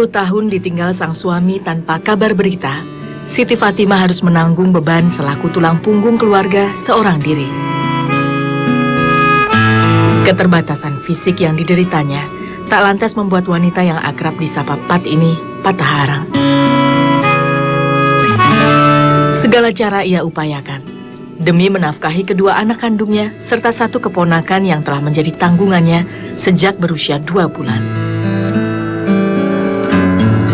tahun ditinggal sang suami tanpa kabar berita, Siti Fatimah harus menanggung beban selaku tulang punggung keluarga seorang diri. Keterbatasan fisik yang dideritanya tak lantas membuat wanita yang akrab disapa Pat ini patah arang. Segala cara ia upayakan demi menafkahi kedua anak kandungnya serta satu keponakan yang telah menjadi tanggungannya sejak berusia 2 bulan.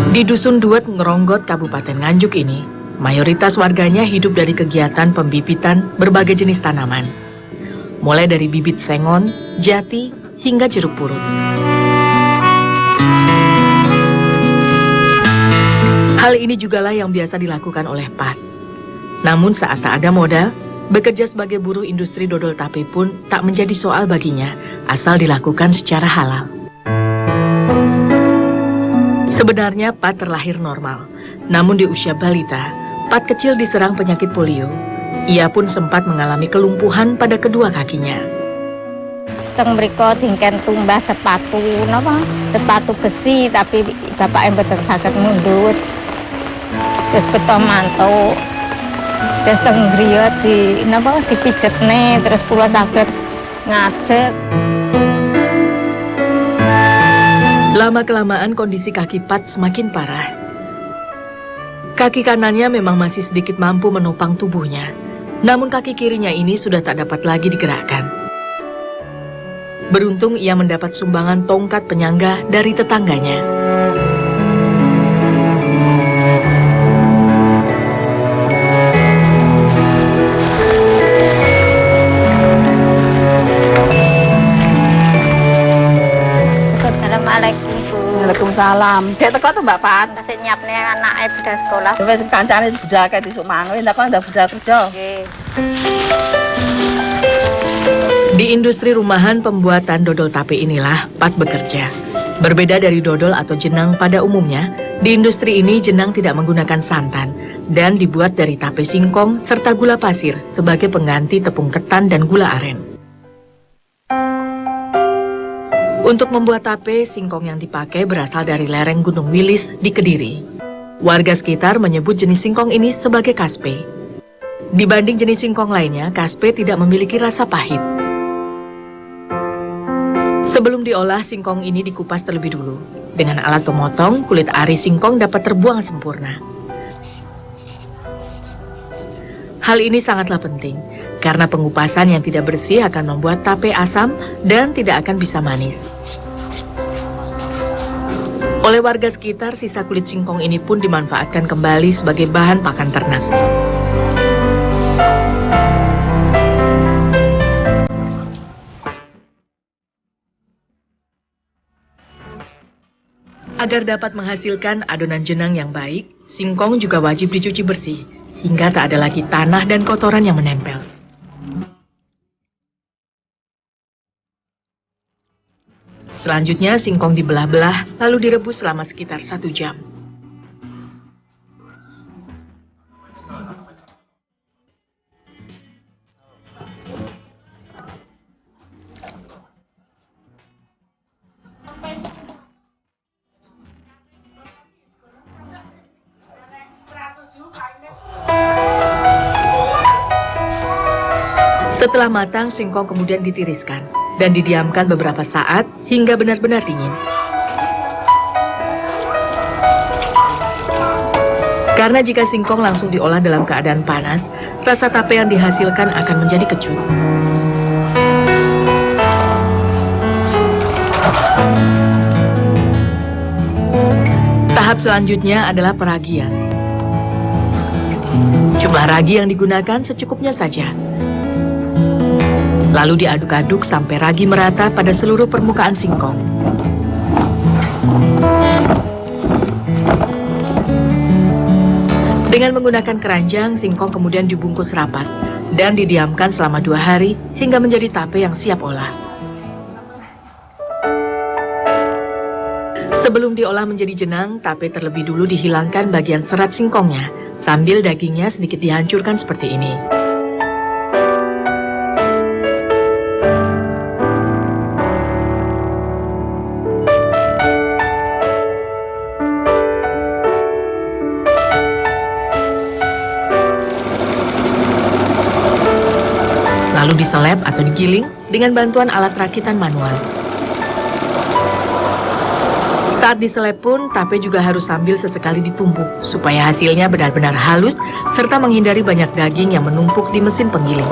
Di Dusun Duet, Ngeronggot, Kabupaten Nganjuk ini, mayoritas warganya hidup dari kegiatan pembibitan berbagai jenis tanaman. Mulai dari bibit sengon, jati, hingga jeruk purut. Hal ini jugalah yang biasa dilakukan oleh Pat. Namun saat tak ada modal, bekerja sebagai buruh industri dodol tape pun tak menjadi soal baginya, asal dilakukan secara halal. Sebenarnya Pat terlahir normal, namun di usia balita, Pat kecil diserang penyakit polio. Ia pun sempat mengalami kelumpuhan pada kedua kakinya. Teng mriko tingken tumbas sepatu sepatu besi, tapi bapak yang betul sakit mundut. Terus betul mantu. Terus teng griya dipijetne, terus kula sakit ngadeg. Lama-kelamaan kondisi kaki Pat semakin parah. Kaki kanannya memang masih sedikit mampu menopang tubuhnya, namun kaki kirinya ini sudah tak dapat lagi digerakkan. Beruntung ia mendapat sumbangan tongkat penyangga dari tetangganya. Waalaikumsalam. Dek teko to Mbak Pat. Kasih nyiapne anake budal sekolah. Wis kancane budal kae disuk mangan, ndak kok ndak budal kerja. Nggih. Di industri rumahan pembuatan dodol tape inilah Pat bekerja. Berbeda dari dodol atau jenang pada umumnya, di industri ini jenang tidak menggunakan santan dan dibuat dari tape singkong serta gula pasir sebagai pengganti tepung ketan dan gula aren. Untuk membuat tape, singkong yang dipakai berasal dari lereng Gunung Wilis di Kediri. Warga sekitar menyebut jenis singkong ini sebagai kaspe. Dibanding jenis singkong lainnya, kaspe tidak memiliki rasa pahit. Sebelum diolah, singkong ini dikupas terlebih dulu. Dengan alat pemotong, kulit ari singkong dapat terbuang sempurna. Hal ini sangatlah penting, karena pengupasan yang tidak bersih akan membuat tape asam dan tidak akan bisa manis. Oleh warga sekitar, sisa kulit singkong ini pun dimanfaatkan kembali sebagai bahan pakan ternak. Agar dapat menghasilkan adonan jenang yang baik, singkong juga wajib dicuci bersih, hingga tak ada lagi tanah dan kotoran yang menempel. Selanjutnya, singkong dibelah-belah, lalu direbus selama sekitar 1 jam. Setelah matang, singkong kemudian ditiriskan dan didiamkan beberapa saat hingga benar-benar dingin. Karena jika singkong langsung diolah dalam keadaan panas, rasa tape yang dihasilkan akan menjadi kecut. Tahap selanjutnya adalah peragian. Jumlah ragi yang digunakan secukupnya saja. Lalu diaduk-aduk sampai ragi merata pada seluruh permukaan singkong. Dengan menggunakan keranjang, singkong kemudian dibungkus rapat dan didiamkan selama 2 hari hingga menjadi tape yang siap olah. Sebelum diolah menjadi jenang, tape terlebih dulu dihilangkan bagian serat singkongnya, sambil dagingnya sedikit dihancurkan seperti ini. lalu diseleb atau digiling dengan bantuan alat rakitan manual. Saat diseleb pun, tape juga harus sambil sesekali ditumbuk supaya hasilnya benar-benar halus serta menghindari banyak daging yang menumpuk di mesin penggiling.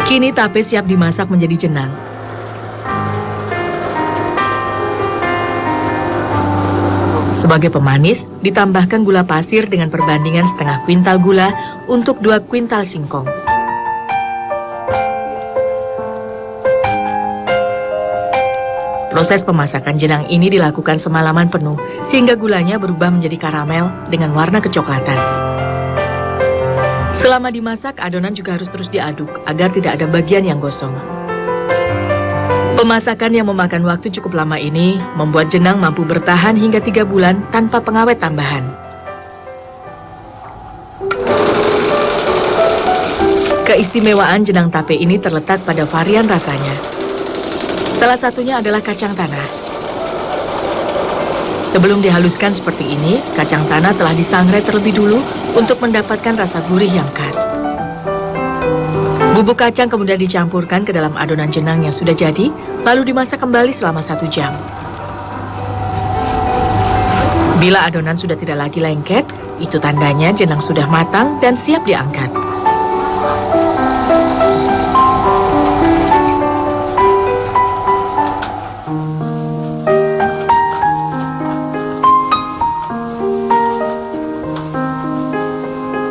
Kini tape siap dimasak menjadi jenang. Sebagai pemanis, ditambahkan gula pasir dengan perbandingan setengah kuintal gula untuk 2 kuintal singkong. Proses pemasakan jenang ini dilakukan semalaman penuh hingga gulanya berubah menjadi karamel dengan warna kecoklatan. Selama dimasak, adonan juga harus terus diaduk agar tidak ada bagian yang gosong. Pemasakan yang memakan waktu cukup lama ini membuat jenang mampu bertahan hingga 3 bulan tanpa pengawet tambahan. Keistimewaan jenang tape ini terletak pada varian rasanya. Salah satunya adalah kacang tanah. Sebelum dihaluskan seperti ini, kacang tanah telah disangrai terlebih dulu untuk mendapatkan rasa gurih yang khas. Bubuk kacang kemudian dicampurkan ke dalam adonan jenang yang sudah jadi, lalu dimasak kembali selama 1 jam. Bila adonan sudah tidak lagi lengket, itu tandanya jenang sudah matang dan siap diangkat.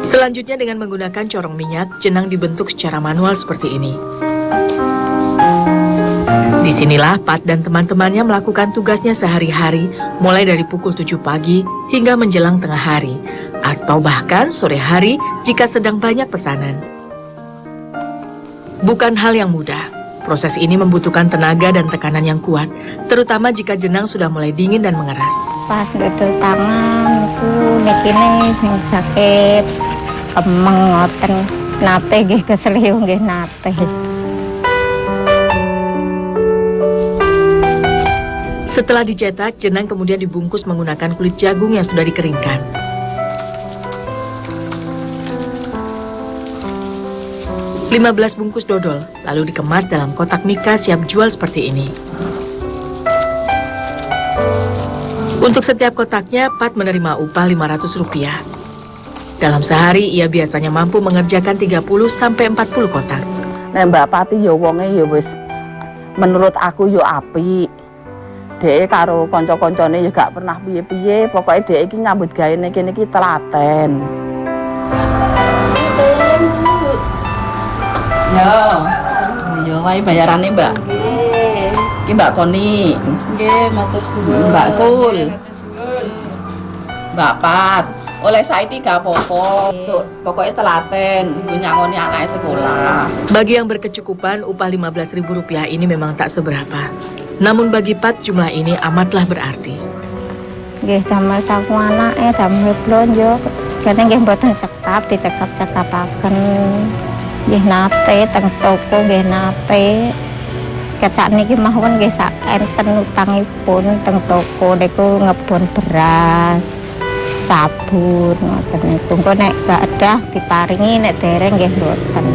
Selanjutnya dengan menggunakan corong minyak, jenang dibentuk secara manual seperti ini. Disinilah Pat dan teman-temannya melakukan tugasnya sehari-hari, mulai dari pukul 7 pagi hingga menjelang tengah hari, atau bahkan sore hari jika sedang banyak pesanan. Bukan hal yang mudah. Proses ini membutuhkan tenaga dan tekanan yang kuat, terutama jika jenang sudah mulai dingin dan mengeras. Pas dodol tangan aku nekine sing sakit kemeng ngoten nate nggih keseliu nggih nate. Setelah dicetak, jenang kemudian dibungkus menggunakan kulit jagung yang sudah dikeringkan. "15 bungkus dodol, lalu dikemas dalam kotak mika siap jual seperti ini. Untuk setiap kotaknya, Pat menerima upah Rp500. Dalam sehari, ia biasanya mampu mengerjakan 30-40 kotak. Nek Mbak Pati ya wonge ya wis menurut aku ya apik. Dhek karo kanca-kancane ya gak pernah piye-piye, pokoke dhek iki nyambut gawe kene iki telaten. Ya wae bayarane, Mbak. Nggih. Iki Mbak Koni. Nggih, matur suwun. Mbak Sul. Mbak Pat. Oleh saiki gak apa-apa. Pokoke telaten, nyangoni anake sekolah. Bagi yang berkecukupan, upah Rp15.000 ini memang tak seberapa. Namun bagi Pat, jumlah ini amatlah berarti. Nggih damel saku anake, damel blonjo. Jane nggih mboten cekap, dicekap-cekapaken. Nggih nate teng toko nggih nate. Ket sakniki mawon nggih sak enten utangipun teng toko niku ngebon beras, sabun ngoten niku. Engko nek gak ada diparingi, nek dereng nggih mboten.